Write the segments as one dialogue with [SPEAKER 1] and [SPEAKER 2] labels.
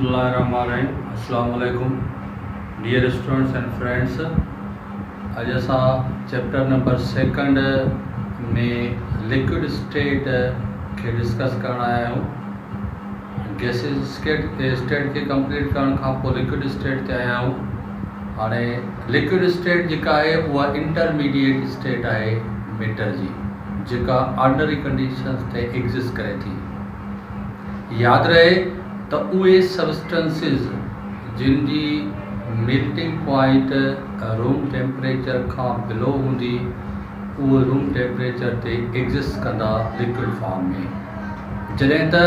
[SPEAKER 1] बिस्मिल्लाहिर्रहमानिर्रहीम। अस्सलाम वालेकुम डियर स्टूडेंट्स एंड फ्रेंड्स। अज असां चैप्टर नंबर 2 में लिक्विड स्टेट के डिस्कस करण आया आहियूं। गैसिस स्टेट के कंप्लीट करण खां पोइ लिक्विड स्टेट ते आया आहियूं। हाणे लिक्विड स्टेट जेका आहे उहा इंटरमीडिएट स्टेट आहे मैटर जी, जेका ऑर्डिनरी कंडीशंस ते एग्जिस्ट करे थी। याद रहे तो उहे सबस्टेंसेस जिन जी मेल्टिंग पॉइंट रूम टेम्परेचर खां बिलो हूंदी उहे रूम टेम्परेचर ते एग्जिस्ट कंदा लिक्विड फॉर्म में। जॾहिं त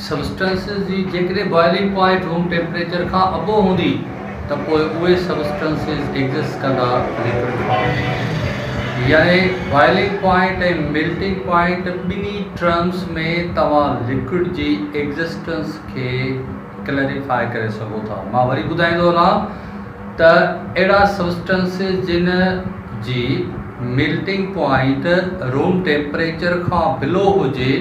[SPEAKER 1] सबस्टेंसेस जी जेकॾहिं बॉइलिंग पॉइंट रूम टेम्परेचर खां अबो हूंदी त पोइ उहे सबस्टेंसेस एग्जिस्ट कंदा लिक्विड फॉर्म में। यानी बॉइलिंग पॉइंट ऐं मेल्टिंग पॉइंट ॿिन्ही टर्म्स में तव्हां लिक्विड जी एग्जिस्टेंस खे क्लैरिफाई करे सघो था। मां वरी ॿुधाईंदो वञा त अहिड़ा सबस्टेंसेस जिन जी मेल्टिंग पॉइंट रूम टेम्परेचर खां बिलो हुजे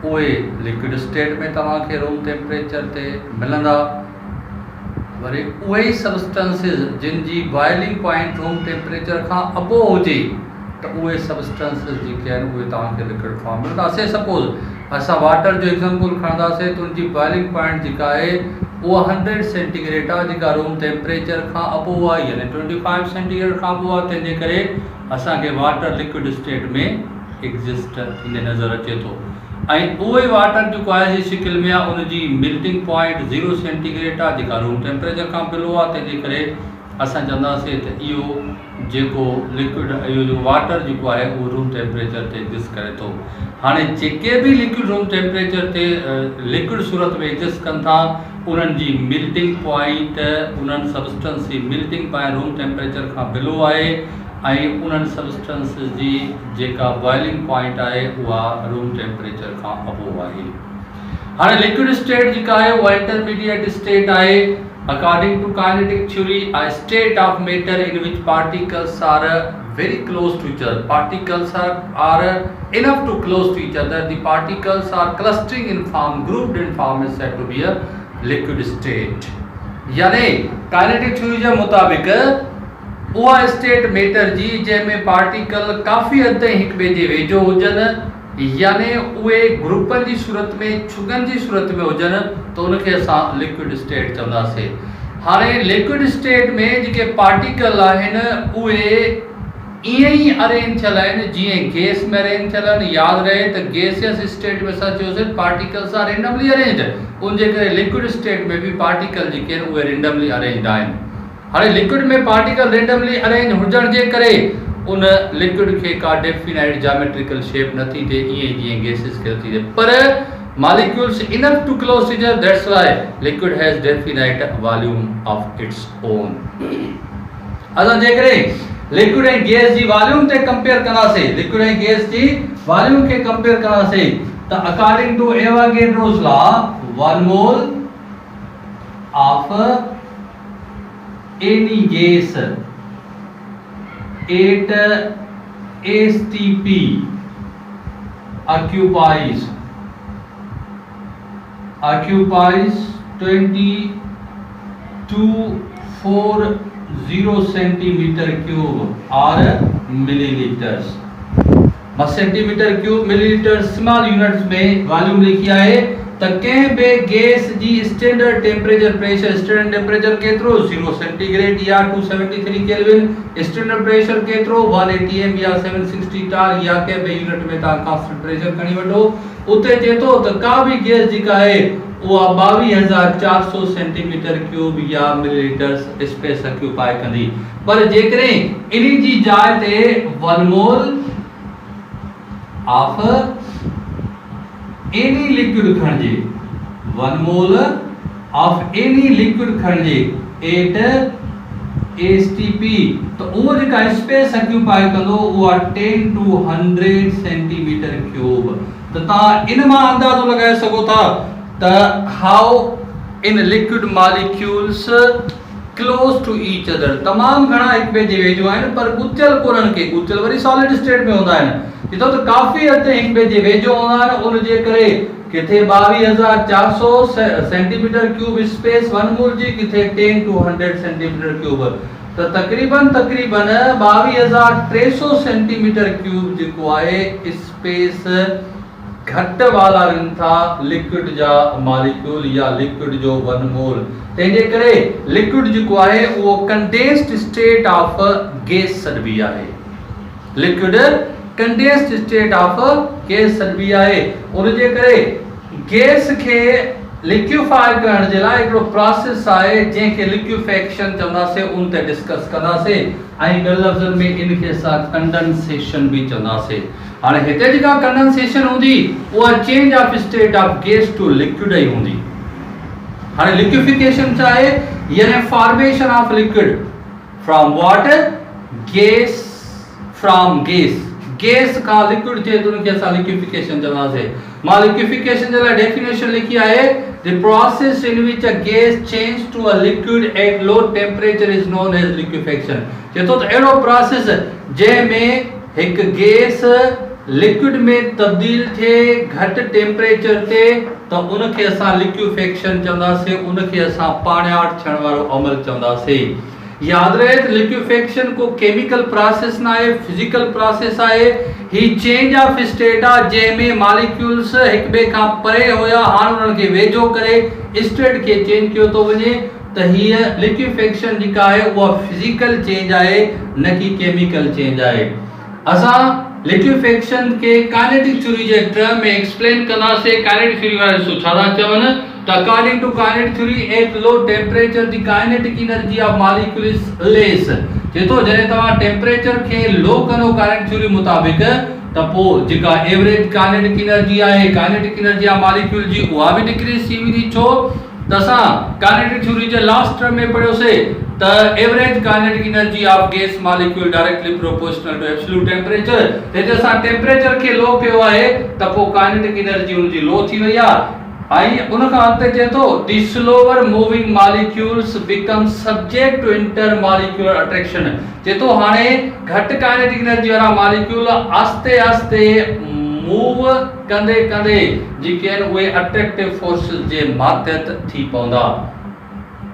[SPEAKER 1] उहे लिक्विड स्टेट में तव्हांखे रूम टेम्परेचर ते मिलंदा। वरी उहे ई सबस्टेंसेस जिन जी बॉइलिंग पॉइंट रूम टेम्परेचर खां अबो हुजे त उहे सबस्टेंसेस जेके आहिनि उहे तव्हांखे लिक्विड फॉर्म मिलंदा। से सपोज़ असां वाटर जो एग्जांपल खणंदासीं त उनजी बॉइलिंग पॉइंट जेका आहे उहा 100 सेंटीग्रेड आहे, जेका रूम टेम्परेचर खां अबो आहे, यानी 25 सेंटीग्रेड खां अबो आहे। तंहिंजे करे असांखे वाटर लिक्विड स्टेट में एग्जिस्ट थींदे नज़र अचे थो। ऐं उहो ई वाटर जेको आहे जी शिकिल में आहे उनजी मेल्टिंग पॉइंट 0 सेंटीग्रेड आहे, जेका रूम टेम्परेचर खां बिलो आहे। तंहिंजे करे असां चवंदासीं त इहो जेको लिक्विड इहो जो वाटर जेको आहे उहो रूम टेम्परेचर ते एग्जिस्ट करे थो। हाणे जेके बि लिक्विड रूम टेम्परेचर ते लिक्विड सूरत में एग्जिस्ट कनि था उन्हनि जी मेल्टिंग पॉइंट उन्हनि सबस्टेंस जी मेल्टिंग पॉइंट रूम टेम्परेचर खां बिलो आहे ऐं उन्हनि सबस्टेंसेस जी जेका बॉइलिंग पॉइंट आहे उहा रूम टेम्परेचर खां अबो आहे। हाणे लिक्विड स्टेट जेका आहे उहा इंटरमीडिएट स्टेट आहे। According to kinetic theory a state of matter in which particles are very close to each other, particles are enough to close to each other, the particles are clustering in form, grouped in form is said to be a liquid state। यानी kinetic theory जे मुताबिक उहा state matter जी जंहिंमें particle काफ़ी हद ताईं हिक ॿिए जे वेझो हुजनि, यानी उहे ग्रुपनि जी सूरत में छुगनि जी सूरत में हुजनि त उनखे असां लिक्विड स्टेट चवंदासीं। हाणे लिक्विड स्टेट में जेके पार्टिकल आहिनि उहे ईअं ई अरेंज थियल आहिनि जीअं गैस में अरेंज थियल आहिनि। यादि रहे त गैसियस स्टेट में असां चयोसीं पार्टिकल्स आर रेंडमली अरेंज्ड, उनजे करे लिक्विड स्टेट में बि पार्टिकल जेके आहिनि उहे रेंडमली अरेंज्ड आहिनि। हाणे लिक्विड में पार्टिकल रेंडमली अरेंज हुजण जे करे उन लिक्विड खे का डेफिनाइट ज्योमेट्रिकल शेप नथी थिए ईअं जीअं गैसिस खे थी थिए, पर molecules enough to close to each other, that's why liquid has definite volume of its own. असां जेकॾहिं लिक्विड ऐं गैस जी वॉल्यूम ते कंपेयर कंदासीं, लिक्विड ऐं गैस जी वॉल्यूम खे कंपेयर कंदासीं त according to Avogadro's law 1 mole of any gas at STP occupies 2240 centimeter cube or milliliters। Centimetre cube millilitre small units में वॉल्यूम लिखी आहे त कंहिं बि गैस जी standard temperature pressure, standard temperature केतिरो 0 सेंटीग्रेड या 273 केल्विन, स्टैंडर्ड प्रेशर केतिरो 180 एम या 760 टार या कंहिं बि यूनिट में तव्हां कांस्टेंट प्रेशर खणी वठो। उते चए थो त का बि गैस जेका आहे उहा 22400 सेंटीमीटर क्यूब या मिलीलीटर स्पेस ऑक्यूपाई कंदी। पर जेकॾहिं इन जी जाइ ते 1 मोल ऑफ एनी लिक्विड खणजे, 1 मोल ऑफ एनी लिक्विड खणजे एट एसटीपी तो उहो जेका स्पेस ऑक्यूपाई कंदो उहा 10 to 100 सेंटीमीटर क्यूब। त तव्हां इन मां अंदाज़ो लॻाए सघो था त how in liquid molecules close to each other, तमाम घणा एक ॿिए जे वेझो आहिनि पर गुचल कोन्हनि के, गुचल वरी सॉलिड स्टेट में हूंदा आहिनि, जितो त काफ़ी हद ताईं एक ॿिए जे वेझो हूंदा आहिनि, उन जे करे किथे 22,400 centimetre cube space one mole जी, किथे 10 to 100 सेंटीमीटर क्यूब, तो तकरीबन 22,300 सेंटीमीटर क्यूब जेको आहे स्पेस घट वाला रहनि था लिक्विड जा मॉलिक्यूल या लिक्विड जो वन मोल। तंहिंजे करे लिक्विड जेको आहे उहो कंडेंस्ड स्टेट ऑफ गैस सॾिबी आहे, liquid condensed state of gas सॾिबी आहे। उन जे करे गैस खे लिक्विफाई करण जे लाइ हिकिड़ो प्रोसेस आहे जंहिंखे लिक्विफेक्शन चवंदासीं, उन ते डिस्कस कंदासीं, ऐं ॿियनि लफ़्ज़नि में इनखे असां कंडेंसेशन बि चवंदासीं। हाणे हिते जेका कंडेंसेशन हूंदी उहा change of state of gas to liquid ई हूंदी। हाणे लिक्विफिकेशन छा आहे, यानी formation of liquid from water, gas from gas, gas का लिक्विड थे तो उनके असां लिक्विफिकेशन चवंदासीं। मां लिक्विफिकेशन जे लाइ डेफिनेशन लिखी आहे, the process in which a gas change to a liquid at low temperature is known as liquefaction. चेतो त अहिड़ो प्रोसेस जंहिंमें हिक गैस लिक्विड में तब्दील थिए घट टेम्परेचर ते, तो उनखे असां लिक्विफेक्शन चवंदासीं, उनखे असां पाणियाट थियण वारो अमल चवंदासीं। याद रहे त लिक्विफेक्शन को केमिकल प्रोसेस ना है, फिजिकल प्रोसेस आहे। ही चेंज ऑफ स्टेट आ जंहिंमें मॉलिक्यूल्स हिक ॿिए खां परे हुया, हाणे उन्हनि खे वेझो करे स्टेट खे चेंज कयो थो वञे, त हीअ लिक्विफेक्शन जेका आहे उहा फिजिकल चेंज आहे, न कि केमिकल चेंज आहे। असां लिक्विफेक्शन के काइनेटिक थ्योरी जे टर्म में एक्सप्लेन कंदासीं। काइनेटिक थ्योरी वारे छा था चवनि त according to kinetic theory at low temperature the kinetic energy of molecule is less. जेतो जॾहिं तव्हां टेम्परेचर खे लो कंदो काइनेटिक थ्योरी मुताबिक, त पोइ जेका एवरेज काइनेटिक एनर्जी आहे, काइनेटिक एनर्जी ऑफ मॉलिक्यूल जी, उहा बि डिक्रीज थी वेंदी। छो त असां काइनेटिक थ्योरी जे लास्ट टर्म में पढ़ियोसीं त average kinetic energy of gas molecule directly proportional to absolute temperature. ते असां टेम्परेचर खे लो कयो आहे त पोइ काइनेटिक एनर्जी उनजी लो थी वई आहे। आई उन का अंत चए तो the slower moving molecules become subject to intermolecular attraction. चए तो हाणे घट काइनेटिक एनर्जी वाला मॉलिक्यूल आस्ते आस्ते मूव कंदे कंदे जेके आहिनि उहे अट्रैक्टिव फोर्सेस जे मातहत थी पवंदा।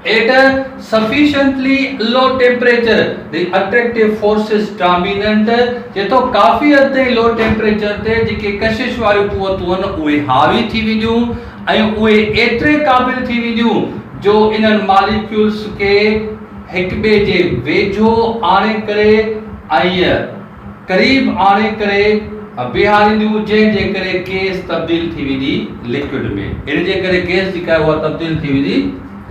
[SPEAKER 1] At a sufficiently low temperature, the attractive force is dominant। जेतो काफी हद ताईं लो टेम्परेचर ते जेके कशिश वारियूं कुवतूं आहिनि उहे हावी थी वेंदियूं ऐं उहे एतिरे क़ाबिल थी वेंदियूं जो इन्हनि मॉलिक्यूल्स खे हिक ॿिए जे वेझो आणे करे ऐं करीब आणे करे बिहारींदियूं, जंहिंजे करे गैस तब्दील थी वेंदी लिक्विड में। इन जे करे गैस जेका आहे उहा तब्दील थी वेंदी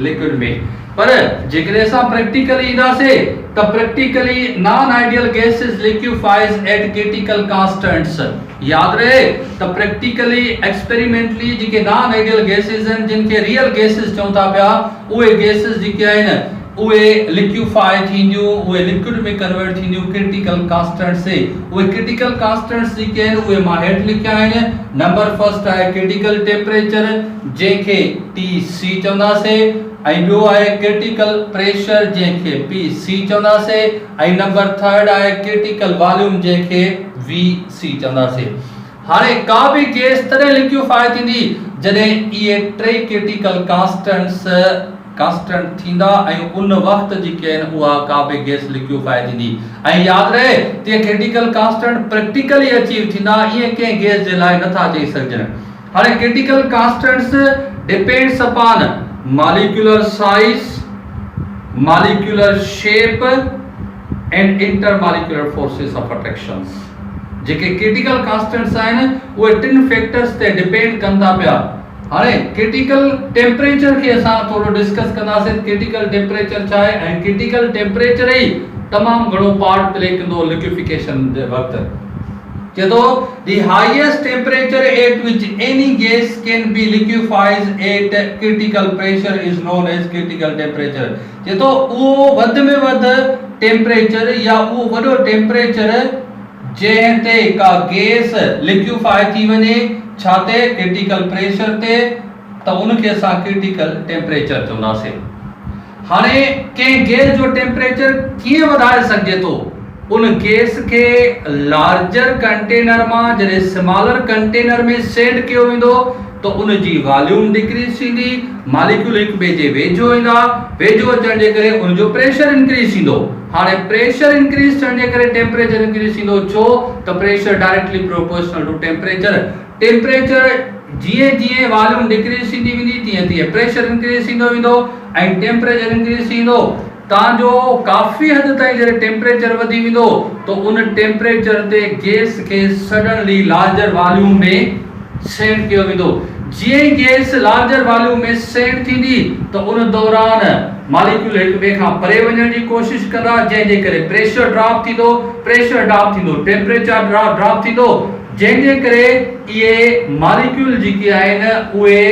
[SPEAKER 1] लिक्विड में। पर जेकॾहिं असां प्रैक्टिकली ईंदासीं त practically non ideal gases liquefies at critical constants. याद रहे त प्रैक्टिकली एक्सपेरिमेंटली जेके नॉन आइडियल गैसेस आहिनि, जिनखे रियल गैसेस चऊं था पिया, उहे गैसेस जेके आहिनि उहे लिक्विफाई थींदियूं, उहे लिक्विड में कन्वर्ट थींदियूं क्रिटिकल कांस्टेंट्स से। उहे क्रिटिकल कांस्टेंट्स जेके आहिनि उहे मां हेठि लिखिया आहिनि। नंबर फर्स्ट आहे क्रिटिकल टेम्परेचर, जंहिंखे TC चवंदासीं, ऐं ॿियो आहे क्रिटिकल प्रेशर, जंहिंखे PC चवंदासीं, ऐं नंबर थर्ड आहे क्रिटिकल वॉल्यूम, जंहिंखे VC चवंदासीं। हाणे का बि गैस तॾहिं लिक्विफाई थींदी जॾहिं इहे टे क्रिटिकल कांस्टेंट थींदा, ऐं उन वक्त जेके आहिनि उहा का बि गैस लिक्विफाई थींदी। ऐं याद रहे त क्रिटिकल कांस्टेंट प्रैक्टिकली अचीव थींदा, ईअं कंहिं गैस जे लाइ नथा चई सघजनि। हाणे critical constants depends upon molecular size, molecular shape and intermolecular forces of attractions. जेके क्रिटिकल कांस्टेंट्स आहिनि उहे टिन फैक्टर्स ते डिपेंड कंदा पिया। हाणे क्रिटिकल टेम्परेचर खे असां थोरो डिस्कस कंदासीं। क्रिटिकल टेम्परेचर छा आहे ऐं क्रिटिकल टेम्परेचर ई तमामु घणो पार्ट प्ले कंदो लिक्विफिकेशन जे वक़्तु। चए थो the highest temperature at which any gas can be liquefies at critical pressure is known as critical temperature. चए थो उहो वधि में वधि टेम्परेचर या उहो वॾो टेम्परेचर जंहिं ते का गैस लिक्विफाई थी वञे, छा ते क्रिटिकल प्रेशर ते, त उनखे असां क्रिटिकल टेम्परेचर चवंदासीं। हाणे कंहिं गैस जो टेम्परेचर कीअं वधाए सघिजे थो? उन गैस के लार्जर कंटेनर में जैसे स्मॉलर कंटेनर में सेट किया वेंदो तो उन जी वॉल्यूम डिक्रीज थींदी, मॉलिक्यूल एक ॿिए जे वेझो ईंदा, वेझो अचण जे करे उन जो प्रेशर इंक्रीज थींदो। हाणे प्रेशर इंक्रीज थियण जे करे टेम्परेचर इंक्रीज थींदो, छो त pressure directly proportional to temperature. Temperature जीअं जीअं वॉल्यूम डिक्रीज थींदी वेंदी तीअं तीअं प्रेशर इंक्रीज थींदो वेंदो ऐं टेम्परेचर इंक्रीज थींदो। तांजो काफ़ी हद ताईं जॾहिं टेम्परेचर वधी वेंदो तो उन टेम्परेचर ते गैस के सडनली लार्जर वॉल्यूम में सेंड किया वेंदो। जीअं गैस लार्जर वॉल्यूम में सेंड थींदी तो उन दौरान मॉलिक्यूल एक ॿिए खां परे वञण जी कोशिश कंदा, जंहिंजे करे प्रेशर ड्रॉप थींदो, प्रेशर ड्रॉप थींदो टेम्परेचर ड्रॉप थींदो, जंहिंजे करे ये मॉलिक्यूल जेके आहिनि उहे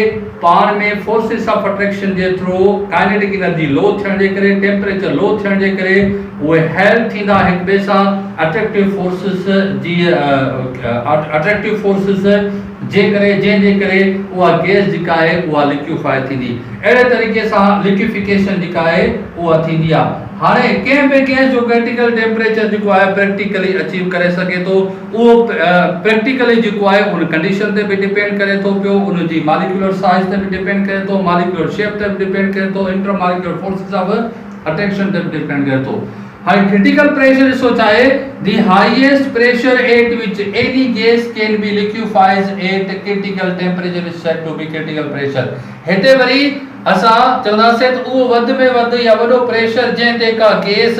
[SPEAKER 1] पाण में forces of attraction J through kinetic energy low थियण जे करे, टेम्परेचर लो थियण जे करे उहे हेल्प थींदा हिक ॿिए सां। अट्रैक्टिव फोर्सेस जी अट्रैक्टिव फोर्सेस जे करे जंहिंजे करे उहा गैस जेका आहे उहा लिक्विफाई थींदी। अहिड़े तरीक़े सां लिक्विफिकेशन जेका आहे उहा थींदी आहे। हाणे कंहिं बि गैस जो क्रिटिकल टेम्परेचर जेको आहे प्रैक्टिकली अचीव करे सघे थो, उहो प्रैक्टिकली जेको आहे उन कंडीशन ते बि डिपेंड करे थो पियो, उन जी मॉलिक्यूलर साइज ते बि डिपेंड करे थो, मॉलिक्यूलर शेप ते बि डिपेंड करे थो, inter molecular forces of attraction ते बि डिपेंड करे थो। हाई क्रिटिकल प्रेशर ॾिसो चाहे the highest pressure at which any gas can be liquefies at critical temperature is said to be critical pressure. हिते वरी असां चवंदासीं त उहो वध में वध या वॾो प्रेशर जंहिं ते का गैस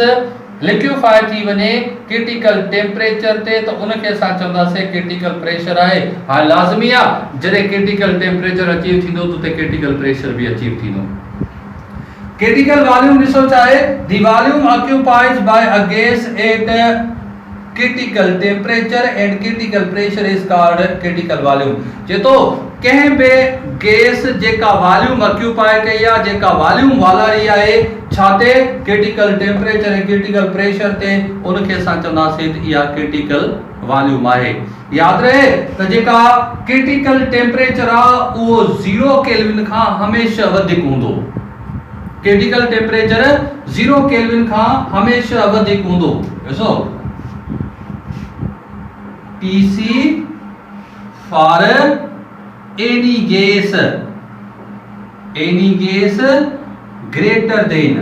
[SPEAKER 1] लिक्विफाई थी वञे क्रिटिकल टेम्परेचर ते त उनखे असां चवंदासीं क्रिटिकल प्रेशर आहे। हाणे लाज़मी आहे जॾहिं क्रिटिकल टेम्परेचर अचीव थींदो त उते क्रिटिकल प्रेशर बि अचीव थींदो। क्रिटिकल वॉल्यूम ॾिसो चाहे the volume occupied by a gas at critical temperature and critical pressure is called critical volume. जे तो कंहिं बि गैस जेका वॉल्यूम ऑक्यूपाई कई आहे, जेका वॉल्यूम वालारी आहे छा ते क्रिटिकल टेम्परेचर ऐं क्रिटिकल प्रेशर ते, उनखे असां चवंदासीं त इहा क्रिटिकल वॉल्यूम आहे। याद रहे त जेका क्रिटिकल टेम्परेचर आहे उहो 0 केल्विन खां हमेशा वधीक हूंदो। क्रिटिकल टेम्परेचर 0 केल्विन खां हमेशा वधीक हूंदो। ॾिसो Tc for any gas greater than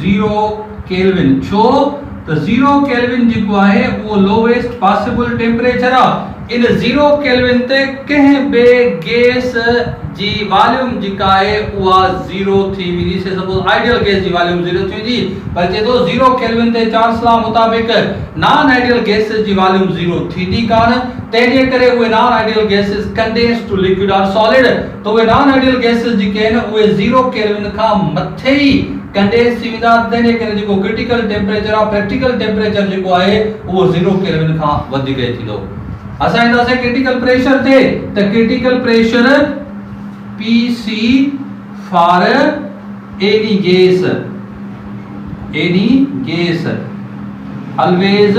[SPEAKER 1] 0 kelvin. छो त 0 केल्विन जेको आहे उहो लोवेस्ट पॉसिबल टेम्परेचर आहे। इन 0 केल्विन ते कंहिं बि गैस जी वॉल्यूम जेका आहे उहा 0 थी वेंदी। से सपोज आइडियल गैस जी वॉल्यूम 0 थी वेंदी, पर जे तो 0 केल्विन ते चार्ल्स लॉ मुताबिक नॉन आइडियल गैसेस जी वॉल्यूम 0 थींदी कान, तंहिंजे करे उहे non ideal gases condense to liquid और सॉलिड। तो उहे नॉन आइडियल गैसेस जेके आहिनि उहे 0 केल्विन खां मथे ई कंडेंस थी वेंदा, तंहिंजे करे जेको क्रिटिकल टेम्परेचर आहे, प्रैक्टिकल टेम्परेचर जेको आहे उहो 0 केल्विन खां वधीक थींदो। असां ईंदासीं क्रिटिकल प्रेशर ते, त critical pressure Pc for any gas always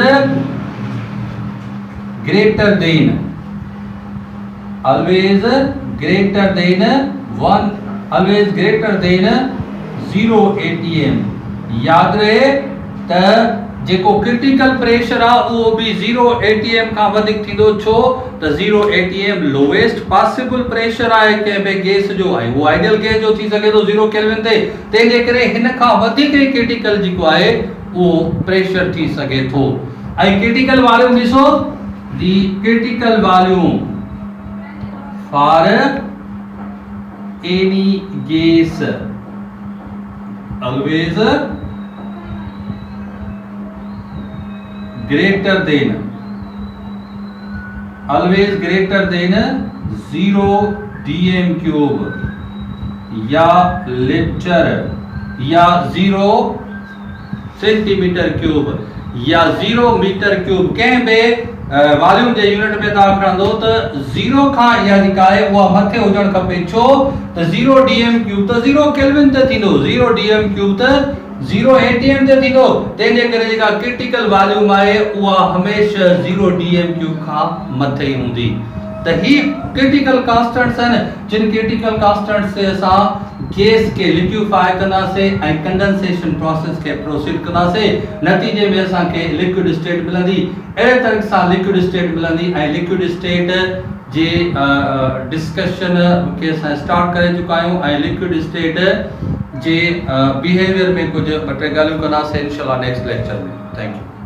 [SPEAKER 1] greater than 0 atm। याद रहे त जेको क्रिटिकल प्रेशर आहे उहो बि 0 atm खां वधीक थींदो। छो त 0 atm लोवेस्ट पॉसिबल प्रेशर आहे कंहिं बि गैस जो आहे, उहो आइडियल गैस जो थी सघे थो 0 केल्विन ते, तंहिंजे करे हिन खां वधीक क्रिटिकल जेको आहे उहो प्रेशर थी सघे थो। ऐं क्रिटिकल वॉल्यूम ॾिसो, दी critical volume for any gas always greater than 0 dm cube या लीटर या 0 सेंटीमीटर क्यूब या 0 मीटर क्यूब। कंहिं बि वॉल्यूम जे यूनिट में तव्हां खणंदो त 0 खां इहा जेका आहे उहा मथे हुजणु खपे। छो त 0 dm क्यूब त 0 केल्विन ते थींदो, 0 dm क्यूब त 0 atm ते थींदो, तंहिंजे करे जेका क्रिटिकल वॉल्यूम आहे उहा हमेशा 0 dm क्यूब खां मथे ई हूंदी। त ही क्रिटिकल कांस्टेंट्स आहिनि जिन क्रिटिकल कांस्टेंट्स से असां गैस के लिक्विफाई कंदासीं ऐं कंडेंसेशन प्रोसेस के प्रोसीड कंदासीं, नतीजे में असांखे लिक्विड स्टेट मिलंदी। अहिड़े तरीक़े सां लिक्विड स्टेट मिलंदी ऐं लिक्विड स्टेट जे डिस्कशन के असां स्टार्ट करे चुका आहियूं ऐं लिक्विड स्टेट जे बिहेवियर में कुछ ॿ टे ॻाल्हियूं कंदासीं इंशाल्लाह नेक्स्ट लेक्चर में। Thank U.